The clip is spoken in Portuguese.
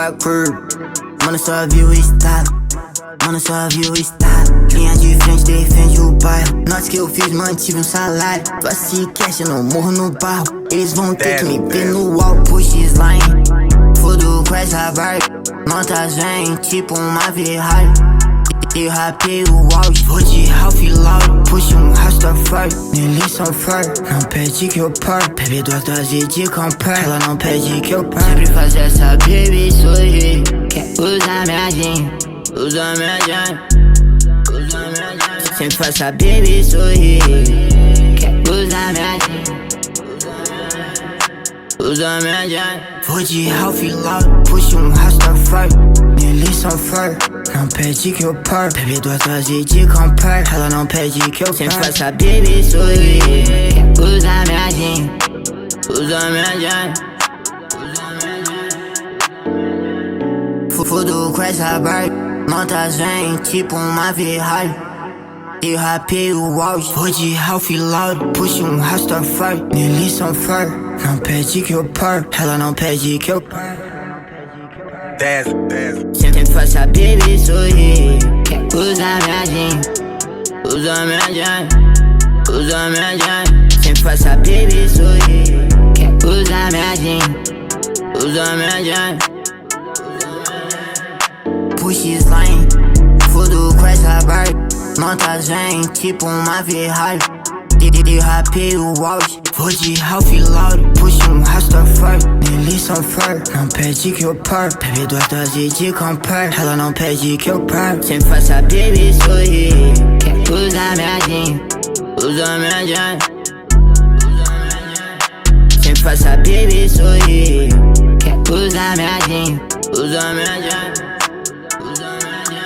a curva. Mano, só viu o estado. Mano, só viu o estado. Linha de frente, defende o bairro. Nós que eu fiz, mantive um salário. Faço cash, eu não morro no barro. Eles vão ter que me ver no alto. Puxa slime. Fodo com essa vibe. Notas vem tipo uma Ferrari. Eu rapei o auge, vou de Ralph Lauren. Puxa Rastafari, neles são fur. Não pede que eu paro, bebê do Prod.Dazz de comprar. Ela não pede que eu paro. Sempre faz essa baby sorrir. Quer usar minha gin, usa minha gin, usa minha gin. Sempre faz essa baby sorrir. Quer usar minha gin, usa minha gin. Vou de Ralph Lauren, puxa Rastafari. Neles são fur. Não pede que eu paro, bebê do Prod.Dazz de comprar. Ela não pede que eu paro. Sempre faça a baby sorrir. Usa minha gin, usa minha gin, usa minha gin. Fodo com essa vibe. Notas vem tipo uma Ferrari. Eu rapei o auge, vou de Ralph Lauren. Puxa Rastafari, neles são fur. Não pede que eu paro, ela não pede que eu paro. Sempre faço a baby sorrir. Quer usar minha gin, usa minha gin, usa minha gin. Sempre faço a baby sorrir. Quer usar minha gin, usa minha gin. Puxa slime, fodo com essa vibe. Notas vem tipo uma Ferrari. Eu rapei o auge, vou de Ralph Lauren. Puxa Rastafari, neles são fur. Não pede que eu paro, bebê do Prod.Dazz de comprar. Ela não pede que eu paro. Sempre faço a baby sorrir. Quer usar minha gin, usa minha gin, usa minha gin. Sempre faço a baby sorrir. Quer usar minha gin, usa minha gin, usa minha gin.